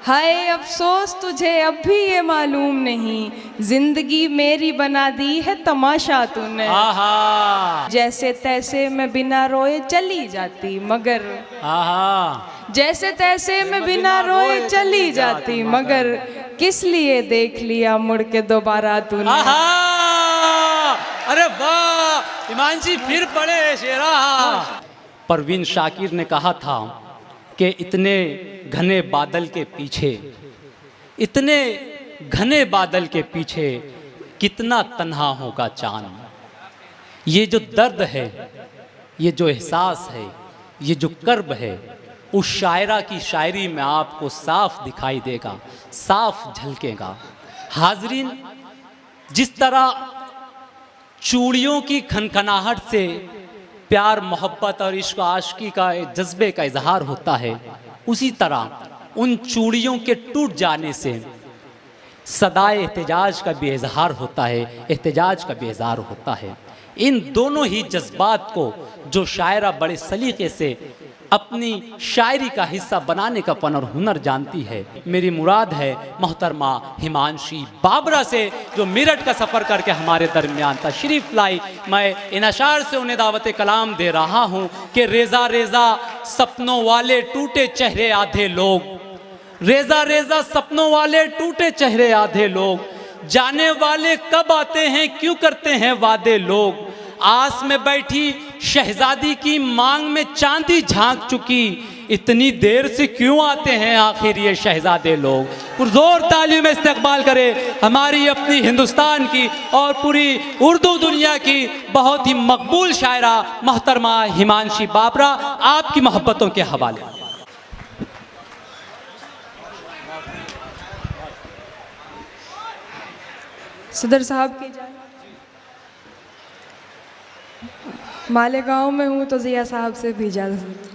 हाय अफसोस तुझे अब भी ये मालूम नहीं, जिंदगी मेरी बना दी है तमाशा तूने। आहा जैसे तैसे मैं बिना रोए चली जाती मगर, आहा जैसे तैसे मैं बिना रोए चली जाती मगर, किस लिए देख लिया मुड़ के दोबारा तूने। आहा अरे वाह हिमांशी फिर पढ़े शेरा। परवीन शाकिर ने कहा था कि इतने घने बादल के पीछे, इतने घने बादल के पीछे कितना तन्हा होगा चांद। ये जो दर्द है, ये जो एहसास है, ये जो कर्ब है, उस शायरा की शायरी में आपको साफ दिखाई देगा, साफ झलकेगा। हाजरीन, जिस तरह चूड़ियों की खनखनाहट से प्यार मोहब्बत और इश्क आशिकी का जज्बे का इजहार होता है, उसी तरह उन चूड़ियों के टूट जाने से सदाए एहतजाज का भी इजहार होता है, एहतजाज का भी इजहार होता है। इन दोनों ही जज्बात को जो शायरा बड़े सलीके से अपनी शायरी का हिस्सा बनाने का फन और हुनर जानती है, मेरी मुराद है मोहतरमा हिमांशी बाबरा से, जो मेरठ का सफ़र करके हमारे दरमियान तशरीफ़ लाई। मैं इन अशार से उन्हें दावत कलाम दे रहा हूँ कि रेज़ा रेज़ा सपनों वाले टूटे चेहरे आधे लोग, रेज़ा रेज़ा सपनों वाले टूटे चेहरे आधे लोग, जाने वाले कब आते हैं क्यों करते हैं वादे लोग। आस में बैठी शहजादी की मांग में चांदी झांक चुकी, इतनी देर से क्यों आते हैं आखिर ये शहजादे लोग। पुरजोर तालियों में इस्तकबाल करें हमारी अपनी हिंदुस्तान की और पूरी उर्दू दुनिया की बहुत ही मकबूल शायरा मोहतरमा हिमांशी बाबरा, आपकी मोहब्बतों के हवाले। सदर साहब की मालेगांव में हूँ तो जिया साहब से भी इजाज़त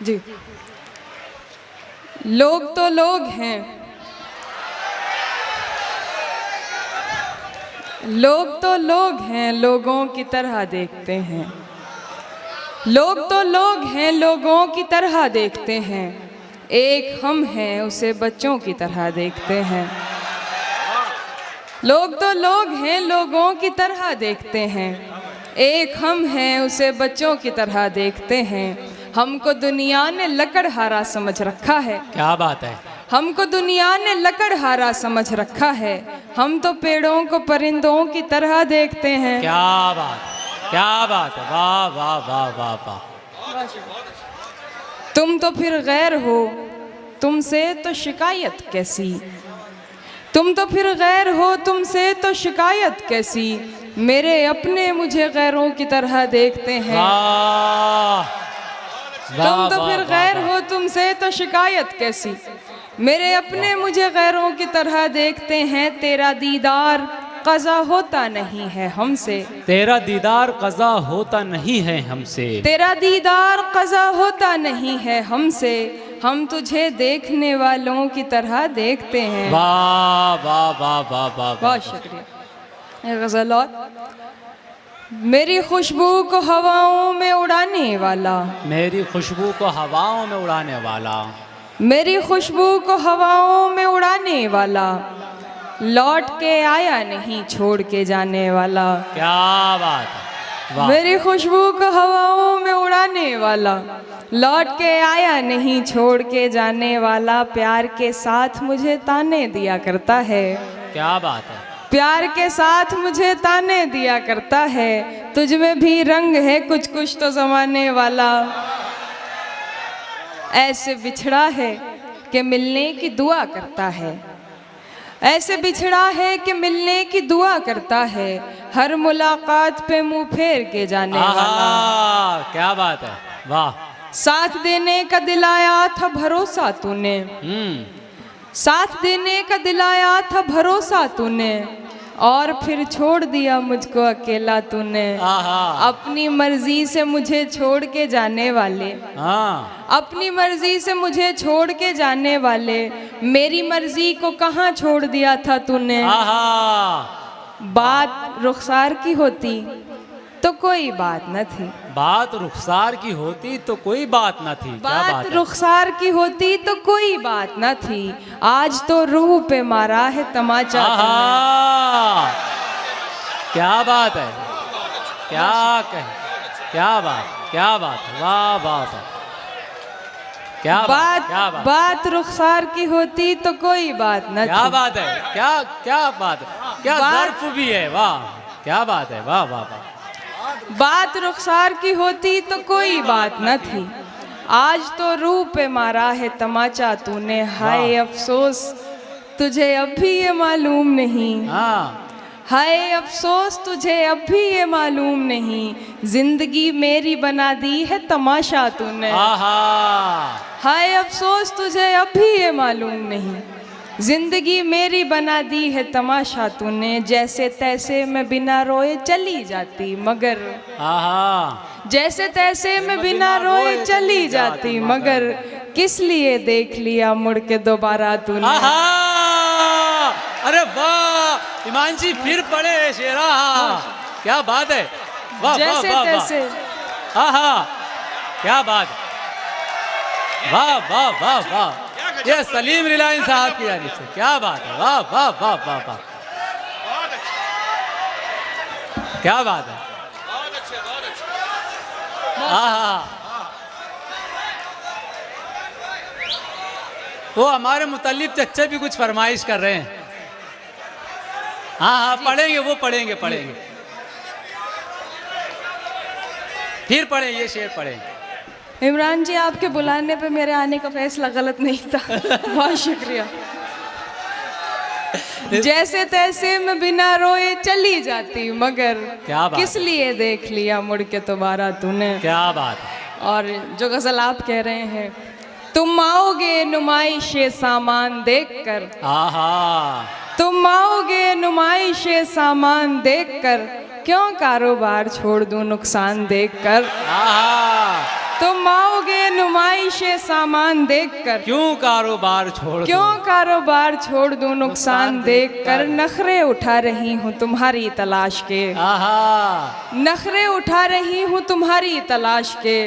जी। लोग तो लोग हैं, लोग तो लोग हैं, लोगों की तरह देखते हैं। लोग तो लोग हैं, लोगों की तरह देखते हैं। एक हम हैं, उसे बच्चों की तरह देखते हैं। लोग तो लोग हैं, लोगों की तरह देखते हैं। एक हम हैं, उसे बच्चों की तरह देखते हैं। हमको दुनिया ने लकड़हारा समझ रखा है। क्या बात है। हमको दुनिया ने लकड़हारा समझ रखा है। हम तो पेड़ों को परिंदों की तरह देखते हैं। क्या बात, क्या बात है। वाह वाह वाह वाह वाह। तुम तो फिर गैर हो, तुमसे तो शिकायत कैसी। तुम तो फिर गैर हो, तुमसे तो शिकायत कैसी। मेरे अपने मुझे गैरों की तरह देखते हैं। तुम तो फिर गैर हो, तुमसे तो शिकायत कैसी। मेरे अपने मुझे गैरों की तरह देखते हैं। तेरा दीदार क़ज़ा होता नहीं है हमसे। तेरा दीदार क़ज़ा होता नहीं है हमसे। तेरा दीदार क़ज़ा होता नहीं है हमसे। हम तुझे देखने वालों की तरह देखते हैं। वाह वाह वाह वाह वाह। बहुत शुक्रिया। गज़ल और मेरी खुशबू को हवाओं में उड़ाने वाला, मेरी खुशबू को हवाओं में उड़ाने वाला, मेरी खुशबू को हवाओं में उड़ाने वाला, लौट के आया नहीं छोड़ के जाने वाला। क्या बात है। वाह। मेरी खुशबू को हवाओं में उड़ाने वाला, लौट के आया नहीं छोड़ के जाने वाला। प्यार के साथ मुझे ताने दिया करता है। क्या बात है। प्यार के साथ मुझे ताने दिया करता है। तुझ में भी रंग है कुछ कुछ तो ज़माने वाला। ऐसे बिछड़ा है कि मिलने की दुआ करता है। ऐसे बिछड़ा है कि मिलने की दुआ करता है। हर मुलाकात पे मुंह फेर के जाने वाला। क्या बात है। वाह। साथ देने का दिलाया था भरोसा तूने। साथ देने का दिलाया था भरोसा तूने, और फिर छोड़ दिया मुझको अकेला तूने। अपनी मर्जी से मुझे छोड़ के जाने वाले, अपनी मर्जी से मुझे छोड़ के जाने वाले, मेरी मर्जी को कहाँ छोड़ दिया था तूने। बात रुखसार की होती तो कोई बात न थी। बात रुखसार की होती तो कोई बात न थी। क्या बात बात है? रुखसार की होती तो कोई बात न थी, आज तो रूह पे मारा है तमाचा तुमने। आहा! क्या बात है, क्या कहे, क्या बात, वाह वाह वाह, क्या बात, क्या बात, बात रुखसार की होती तो कोई बात न क्या थी। बात है, क्या क्या बात है, क्या ज़र्फ भी है, वाह क्या बात है, वाह वाह वाह। बात रुखसार की होती तो कोई बात न थी, आज तो रूह पे मारा है तमाचा तूने। हाय अफसोस तुझे अब भी ये मालूम नहीं, हाँ हाय अफसोस तुझे अब भी ये मालूम नहीं, जिंदगी मेरी बना दी है तमाशा तूने। आहा, हाय अफसोस तुझे अब भी ये मालूम नहीं, जिंदगी मेरी बना दी है तमाशा तूने। जैसे तैसे मैं बिना रोए चली जाती मगर, आहा, जैसे तैसे मैं बिना रोए चली जाती मगर, किस लिए देख लिया मुड़ के दोबारा तूने। आहा, अरे वाह, हिमांशी फिर पढ़े शेरा, क्या बात है, वाह वाह जैसे वाह तैसे, वाह, आहा, क्या बात, वाह वाह वाह वाह, ये सलीम रिलायंस साहब की जानिब से, क्या बात है, वाह वाह वाह वाह वाह, क्या बात है, आहा, वो हमारे मुतल्लिब चच्चे भी कुछ फरमाइश कर रहे हैं। हाँ हाँ पढ़ेंगे, वो पढ़ेंगे, फिर पढ़ें, ये शेर पढ़ेंगे। इमरान जी आपके बुलाने पे मेरे आने का फैसला गलत नहीं था। बहुत शुक्रिया। जैसे तैसे मैं बिना रोए चली जाती मगर, क्या बात, किस लिए देख लिया मुड़ के दोबारा तूने। क्या बात है। और जो गजल आप कह रहे हैं, तुम आओगे नुमाइश सामान देखकर, आहा, तुम आओगे नुमाइश सामान देखकर, क्यों कारोबार छोड़ दूं नुकसान देखकर। आहा, तुम आओगे नुमाइश सामान देखकर, क्यों कारोबार छोड़, क्यों कारोबार छोड़ दूं नुकसान देखकर। नखरे उठा रही हूँ तुम्हारी तलाश के, आहा, नखरे उठा रही हूँ तुम्हारी तलाश के,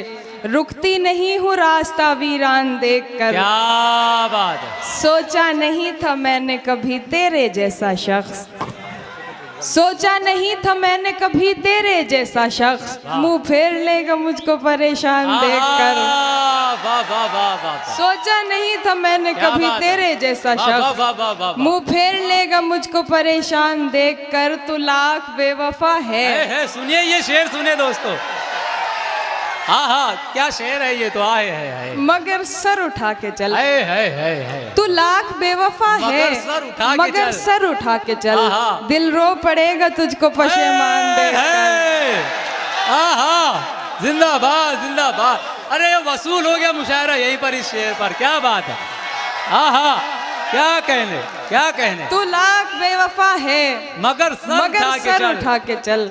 रुकती नहीं हूँ रास्ता वीरान देखकर। क्या बात है। सोचा नहीं था मैंने कभी तेरे जैसा शख्स, सोचा नहीं था मैंने कभी तेरे जैसा शख्स, मुंह फेर लेगा मुझको परेशान देखकर। वाह वाह वाह वाह, सोचा नहीं था मैंने कभी तेरे जैसा शख्स, मुंह फेर लेगा मुझको परेशान देखकर। तू लाख बेवफा है। सुनिए ये शेर, सुनिए दोस्तों, हाँ हाँ क्या शेर है ये तो, आए है मगर सर उठा के चल, है तू लाख बेवफा है मगर सर उठा के चल, दिल रो पड़ेगा तुझको पशेमान देखकर। आहा, जिंदाबाद जिंदाबाद। अरे ये वसूल हो गया मुशायरा यहीं पर इस शेर पर, क्या बात है। आहा, क्या कहने, क्या कहने। तू लाख बेवफा है मगर सर उठा के चल,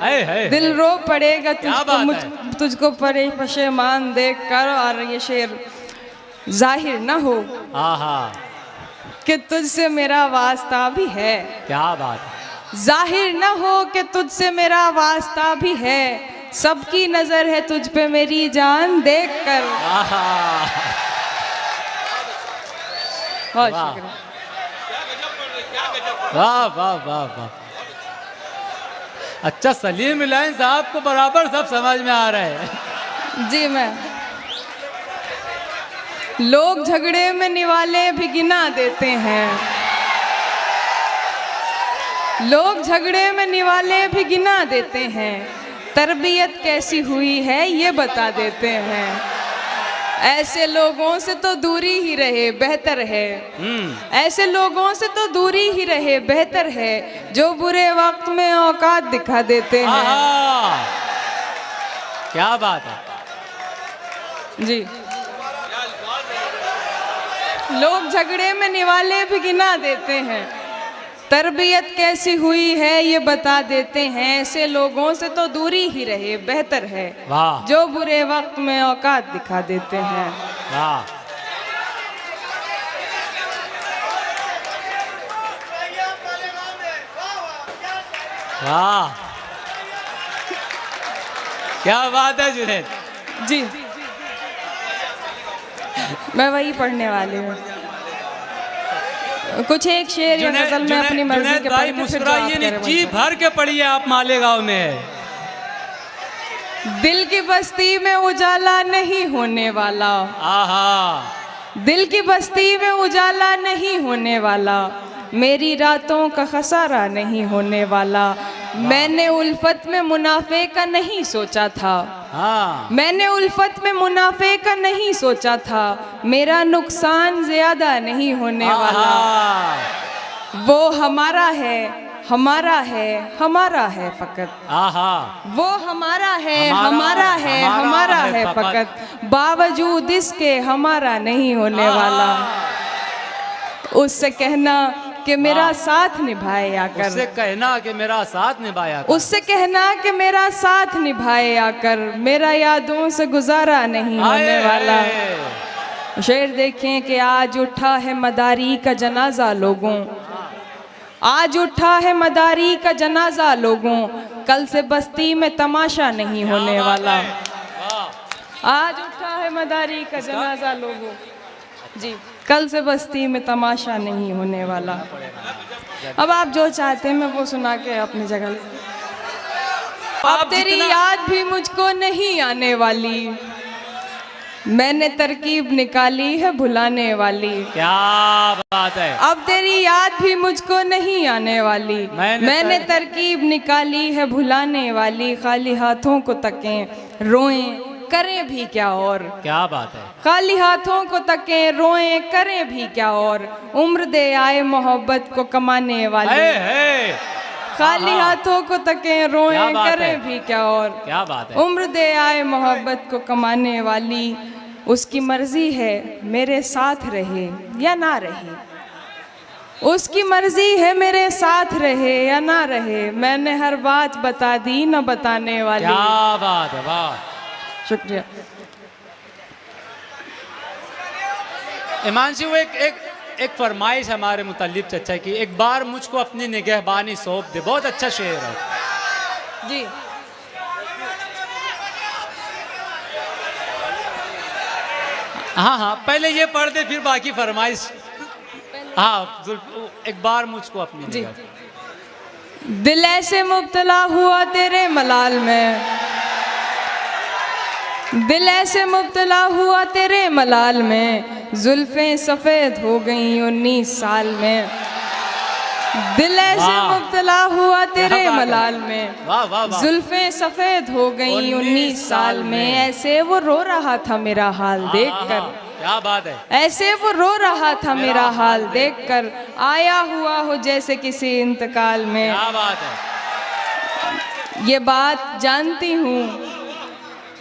दिल रो पड़ेगा तुझको पशेमान देख कर। और ये शेर जाहिर न हो कि तुझसे मेरा वास्ता भी है, क्या बात है। जाहिर न हो कि तुझसे मेरा वास्ता भी है, सबकी नजर है तुझ पे मेरी जान देख कर। वाह वाह वाह वाह। अच्छा सलीम रिलायंस साहब को बराबर सब समझ में आ रहा है। जी मैं, लोग झगड़े में निवाले भी गिना देते हैं, लोग झगड़े में निवाले भी गिना देते हैं, तरबियत कैसी हुई है ये बता देते हैं। ऐसे लोगों से तो दूरी ही रहे बेहतर है, ऐसे लोगों से तो दूरी ही रहे बेहतर है, जो बुरे वक्त में औकात दिखा देते हैं। क्या बात है जी। लोग झगड़े में निवाले भी गिना देते हैं, तरबियत कैसी हुई है ये बता देते हैं, ऐसे लोगों से तो दूरी ही रहे बेहतर है, जो बुरे वक्त में औकात दिखा देते हैं। वाह वाह क्या बात है जुनैद। जी मैं वही पढ़ने वाली हूँ। कुछ एक शेर या गजल में अपनी मर्जी जुनैद के भाई पढ़ के फिर मुस्कुराइए जवाब नहीं, करें जी मुझको। भर के पढ़िए आप मालेगांव में है। दिल की बस्ती में उजाला नहीं होने वाला, आहा दिल की बस्ती में उजाला नहीं होने वाला, मेरी रातों का खसारा नहीं होने वाला। मैंने उल्फत में मुनाफे का नहीं सोचा था, हाँ मैंने उल्फत में मुनाफे का नहीं सोचा था, मेरा नुकसान ज्यादा नहीं होने वाला। आहा वो हमारा है, हमारा है, हमारा है फकत, आहा वो हमारा है, हमारा- हमारा है, हमारा है फकत, बावजूद इसके हमारा नहीं होने वाला। उससे कहना कि मेरा साथ निभाए आकर, उससे कहना कि मेरा साथ निभाया कर। उससे कहना कि मेरा साथ निभाए आकर, मेरा यादों से गुजारा नहीं होने आए, वाला। आए। शेर देखें कि आज उठा है मदारी का जनाजा लोगों, आज उठा है मदारी का जनाजा लोगों, कल से बस्ती में तमाशा नहीं होने वाला। आज उठा है मदारी का जनाजा लोगों, जी कल से बस्ती में तमाशा नहीं होने वाला। अब आप जो चाहते हैं मैं वो सुना के अपनी जगह ले। अब आप तेरी जितना- याद भी मुझको नहीं आने वाली, मैंने तरकीब निकाली है भुलाने वाली। क्या बात है। अब तेरी याद भी मुझको नहीं आने वाली, मैंने तरकीब निकाली है भुलाने वाली। खाली हाथों को तकें रोएं करें भी क्या और, क्या बात है। खाली हाथों को तकें रोएं करें भी क्या और, उम्र दे आए मोहब्बत को कमाने वाली। है खाली आहा। हाथों को तकें क्या रोएं बात करें है। भी क्या और, क्या बात है। उम्र दे आए मोहब्बत को कमाने वाली। उसकी मर्जी है मेरे साथ रहे या ना रहे, उसकी मर्जी है मेरे साथ रहे या ना रहे, मैंने हर बात बता दी न बताने वाली। क्या बात है, वाह। शुक्रिया। हिमांशु वो एक फरमाइश हमारे मुतल्लिब चचा की, एक बार मुझको अपनी निगहबानी सौंप दे। बहुत अच्छा शेर है जी हाँ हाँ, पहले ये पढ़ दे फिर बाकी फरमाइश। हाँ एक बार मुझको अपनी जी। निगाह। दिल ऐसे मुब्तला हुआ तेरे मलाल में, दिल ऐसे मुब्तला हुआ तेरे मलाल में, जुल्फें सफ़ेद हो गई 19 साल में। दिल ऐसे वाह। मुब्तला हुआ तेरे क्या बात है। मलाल में, वाह वाह वाह। जुल्फें सफ़ेद हो गई 19 साल में। ऐसे वो रो रहा था मेरा हाल देखकर, क्या बात है। ऐसे वो रो रहा था मेरा हाल देखकर, आया हुआ हो जैसे किसी इंतकाल में। क्या बात है। ये बात जानती हूँ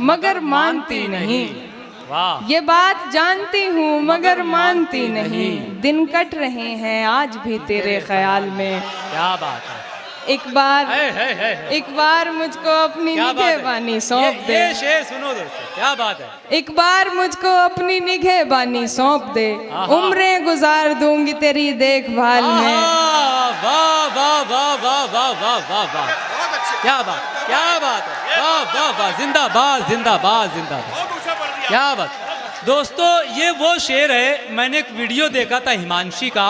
मगर मानती नहीं, वाह। ये बात जानती हूँ मगर मानती नहीं, दिन कट रहे हैं आज भी तेरे ख्याल में। क्या बात है। एक बार है। एक बार मुझको अपनी क्या बात है। निगहबानी सौंप दे, ये शेर सुनो दोस्तों, क्या बात है। एक बार मुझको अपनी निगहबानी सौंप दे, आहा। उम्रें गुजार दूंगी तेरी देखभाल में। आहा, वाह वाह वाह वाह वाह वाह वाह वाह। क्या बात, क्या बात है। वाह वाह वाह, जिंदाबाद जिंदाबाद जिंदाबाद। क्या बात। दोस्तों ये वो शेर है, मैंने एक वीडियो देखा था हिमांशी का,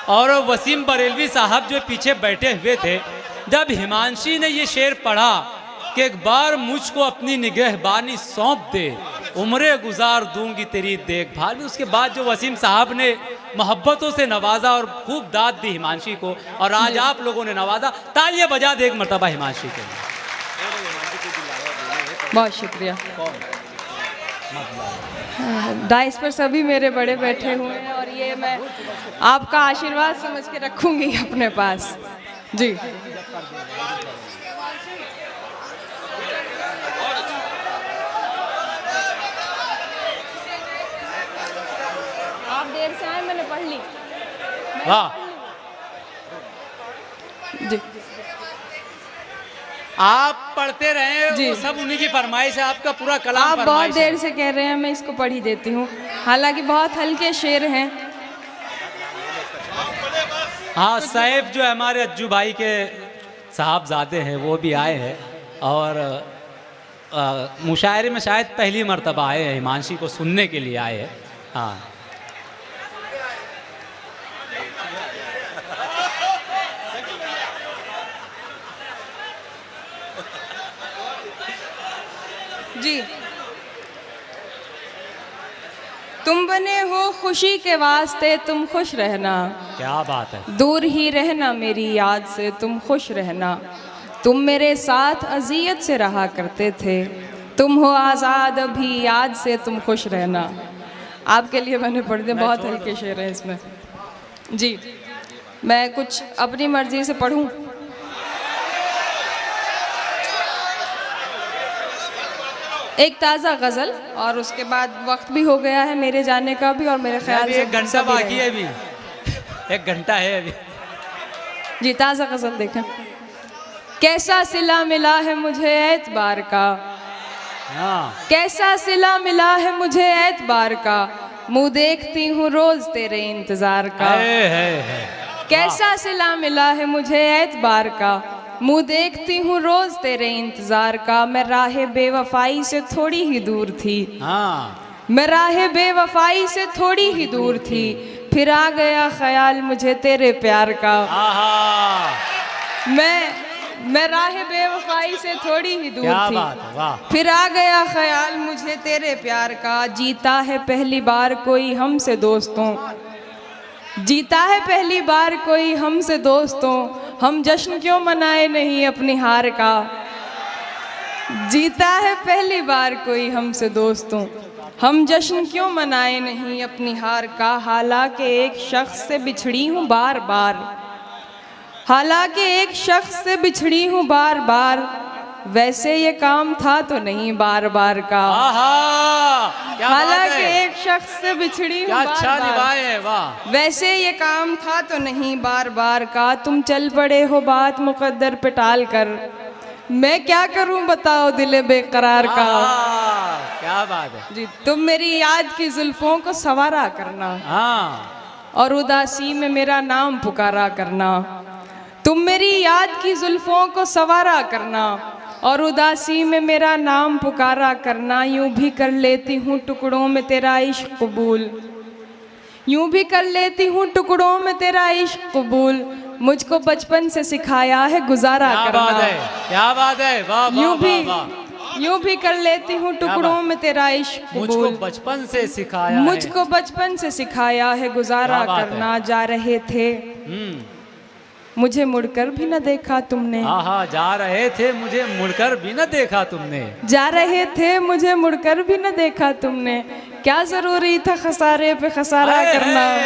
और वसीम बरेलवी साहब जो पीछे बैठे हुए थे, जब हिमांशी ने ये शेर पढ़ा कि एक बार मुझको अपनी निगहबानी सौंप दे, उम्रें गुजार दूंगी तेरी देखभाल में, उसके बाद जो वसीम साहब ने मोहब्बतों से नवाजा और खूब दाद दी हिमांशी को, और आज आप लोगों ने नवाजा। तालियां बजा दे एक मरतबा हिमांशी के लिए। बहुत शुक्रिया। डाइस पर सभी मेरे बड़े बैठे हुए हैं और ये मैं आपका आशीर्वाद समझ के रखूंगी अपने पास। जी आप देर से आए, मैंने पढ़ ली। वाह। जी आप पढ़ते रहे, जी। वो सब उन्हीं की फरमाइश है, आपका पूरा कलाम आप बहुत फरमाइश है। देर से कह रहे हैं, मैं इसको पढ़ ही देती हूँ, हालांकि बहुत हल्के शेर हैं। हाँ, सैफ जो हमारे अज्जू भाई के साहबजादे हैं वो भी आए हैं, और मुशायरे में शायद पहली मर्तबा आए हैं, हिमांशी को सुनने के लिए आए हैं। हाँ, जी। तुम बने हो खुशी के वास्ते, तुम खुश रहना। क्या बात है। दूर ही रहना मेरी याद से, तुम खुश रहना। तुम मेरे साथ अजियत से रहा करते थे, तुम हो आज़ाद अभी याद से, तुम खुश रहना। आपके लिए मैंने पढ़ दिया, बहुत हल्के शेर हैं इसमें। जी, मैं कुछ अपनी मर्जी से पढ़ूं। एक ताज़ा गज़ल, और उसके बाद वक्त भी हो गया है मेरे जाने का भी, और मेरे ख्याल से 1 घंटा बाकी है अभी, 1 घंटा है अभी। जी, ताज़ा गज़ल देखें। कैसा सिला मिला है मुझे एतबार का, हाँ, कैसा सिला मिला है मुझे एतबार का, मुँह देखती हूँ रोज़ तेरे इंतज़ार का। है। कैसा सिला मिला है मुझे एतबार का, मुँह देखती हूँ रोज़ तेरे इंतज़ार का। मैं राह बेवफाई से थोड़ी ही दूर थी, हाँ, मैं राह बेवफाई से थोड़ी ही दूर थी, फिर आ गया ख्याल मुझे तेरे प्यार का। मैं राह बेवफाई से थोड़ी ही दूर क्या थी, बात है, वाह। फिर आ गया ख्याल मुझे तेरे प्यार का। जीता है पहली बार कोई हमसे दोस्तों, जीता है पहली बार कोई हमसे दोस्तों, हम जश्न क्यों मनाए नहीं अपनी हार का। जीता है पहली बार कोई हमसे दोस्तों, हम जश्न क्यों मनाए नहीं अपनी हार का। हालांकि एक शख्स से बिछड़ी हूँ बार बार, हालांकि एक शख्स से बिछड़ी हूँ बार बार, वैसे ये काम था तो नहीं बार बार का। हालांकि एक शख्स से बिछड़ी हूँ अच्छा बार निभाए है, वाह। वैसे ये काम था तो नहीं बार बार का। तुम चल पड़े हो बात मुकद्दर पे टाल कर, मैं क्या करूं बताओ दिल बेकरार का। क्या बात है जी, तुम मेरी याद की जुल्फों को सवारा करना, हाँ, और उदासी में मेरा नाम पुकारा करना। तुम मेरी याद की जुल्फों को सवारा करना, और उदासी में मेरा नाम पुकारा करना। यूं भी कर लेती हूँ टुकड़ों में तेरा इश्क कबूल, यूं भी कर लेती हूँ टुकड़ों में तेरा इश्क कबूल, मुझको बचपन से सिखाया है गुजारा करना। क्या बात है, वाह, यूं भी कर लेती हूँ टुकड़ों में तेरा इश्क कबूल, मुझको बचपन से सिखाया है, मुझको बचपन से सिखाया है गुजारा करना। जा रहे थे मुझे मुड़कर भी न देखा तुमने, हाँ, जा रहे थे मुझे मुड़कर भी न देखा तुमने, जा रहे थे मुझे मुड़कर भी न देखा तुमने, क्या जरूरी था खसारे पे खसारा करना।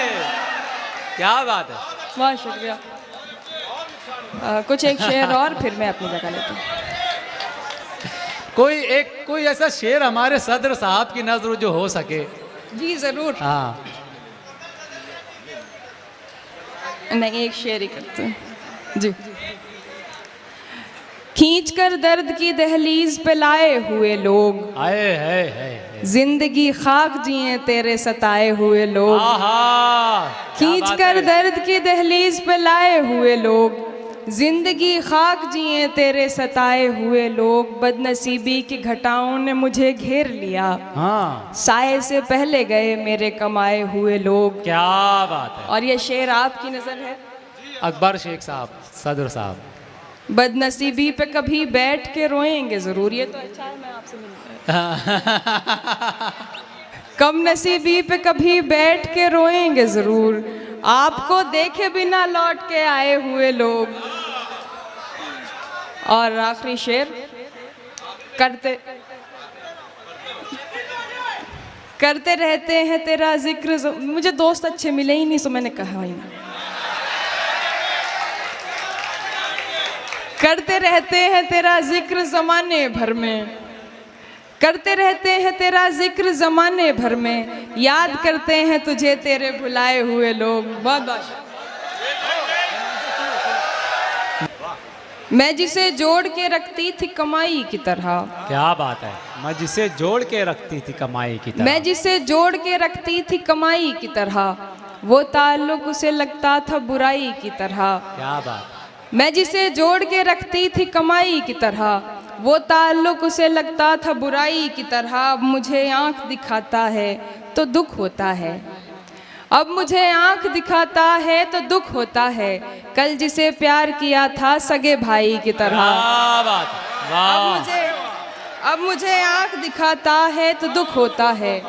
क्या बात है, बहुत शुक्रिया। कुछ एक शेर और फिर मैं अपनी जगह लेती हूँ। कोई ऐसा शेर हमारे सदर साहब की नजर जो हो सके। जी जरूर। हाँ, नहीं, एक शेर ही करते हैं जी। खींच कर दर्द की दहलीज पे लाए हुए लोग, आए है जिंदगी खाक जिए तेरे सताए हुए लोग। खींच कर दर्द की दहलीज पे लाए हुए लोग, जिंदगी खाक जिए तेरे सताए हुए लोग। बदनसीबी की घटाओं ने मुझे घेर लिया, हाँ, साए से पहले गए मेरे कमाए हुए लोग। क्या बात है। और ये शेर आपकी नजर है अकबर शेख साहब, सदर साहब। बदनसीबी पे कभी बैठ के रोएंगे जरूर, ये तो अच्छा है मैं आपसे मिलूंगा। कम नसीबी पे कभी बैठ के रोएंगे जरूर, आपको देखे बिना लौट के आए हुए लोग। और आखिरी शेर, करते रहते हैं तेरा जिक्र। मुझे दोस्त अच्छे मिले ही नहीं, सो मैंने कहा ही नहीं। करते रहते हैं तेरा जिक्र जमाने भर में, करते रहते हैं तेरा जिक्र जमाने भर में, याद करते हैं तुझे तेरे भुलाए हुए लोग। बहुत बहुत मैं जिसे जोड़ के रखती थी कमाई की तरह। क्या बात है। मैं जिसे जोड़ के रखती थी कमाई की तरह, मैं जिसे जोड़ के रखती थी कमाई की तरह, वो ताल्लुक उसे लगता था बुराई की तरह। क्या बात। मैं जिसे जोड़ के रखती थी कमाई की तरह, वो ताल्लुक उसे लगता था बुराई की तरह, अब मुझे आँख दिखाता है तो दुख होता है। अब मुझे आँख दिखाता है तो दुख होता है, कल जिसे प्यार किया था सगे भाई की तरह। क्या बात, वाह। अब मुझे आँख दिखाता है तो दुख होता है,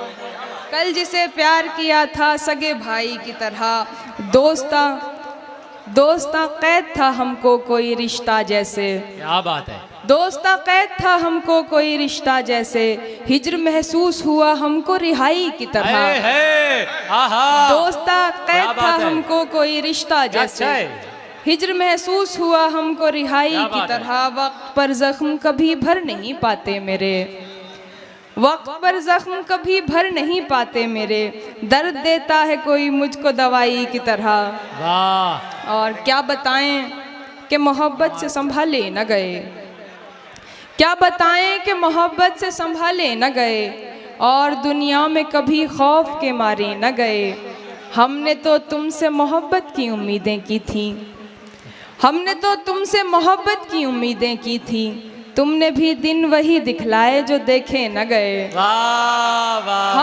कल जिसे प्यार किया था सगे भाई की तरह। दोस्ता कैद था हमको कोई रिश्ता जैसे, क्या बात है। दोस्ता कैद था हमको कोई रिश्ता जैसे, हिज्र महसूस हुआ हमको रिहाई की तरह। दोस्ता कैद था हमको कोई रिश्ता जैसे, हिज्र महसूस हुआ हमको रिहाई की तरह। वक्त पर जख्म कभी भर नहीं पाते मेरे, वक्त पर जख्म कभी भर नहीं पाते मेरे, दर्द देता है कोई मुझको दवाई की तरह। वाह। और क्या बताएं कि मोहब्बत से संभाले न गए, क्या बताएं कि मोहब्बत से संभाले न गए, और दुनिया में कभी खौफ के मारे न गए। हमने तो तुमसे मोहब्बत की उम्मीदें की थी, हमने तो तुमसे मोहब्बत की उम्मीदें की थी, तुमने भी दिन वही दिखलाए जो देखे न गए। वाह वाह।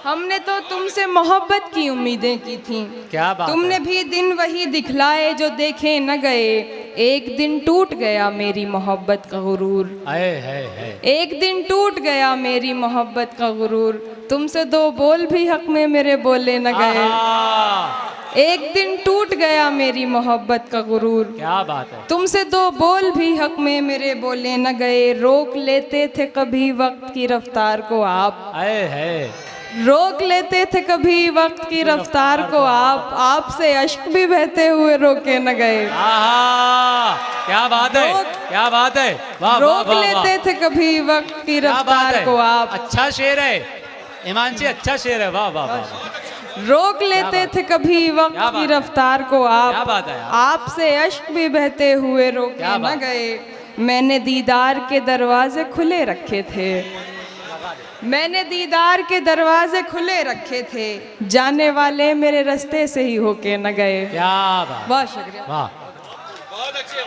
हमने तो तुमसे मोहब्बत की उम्मीदें की थी, क्या बात तुमने भी दिन वही दिखलाए जो देखे न गए। एक दिन टूट गया मेरी मोहब्बत का गुरूर, एक दिन टूट गया मेरी मोहब्बत का गुरूर, तुमसे दो बोल भी हक में मेरे बोले न गए। एक दिन टूट गया मेरी मोहब्बत का गुरूर, क्या बात है। तुमसे दो बोल भी हक में मेरे बोले न गए। रोक लेते थे कभी वक्त की रफ्तार को आप, रोक लेते थे कभी वक्त की रफ्तार को आप, आपसे अश्क भी बहते हुए रोके न गए। क्या बात है, क्या बात है। वाह, रोक लेते थे कभी वक्त की रफ्तार को आप। अच्छा शेर है ईमान जी, अच्छा शेर है। वाह वाह वाह। रोक लेते थे कभी वक्त की रफ्तार को आप, आपसे अश्क भी बहते हुए रोके न गए। मैंने दीदार के दरवाजे खुले रखे थे, मैंने दीदार के दरवाजे खुले रखे थे, जाने वाले मेरे रास्ते से ही होके न गए। क्या बात, बहुत शुक्रिया। वाह। बहुत अच्छी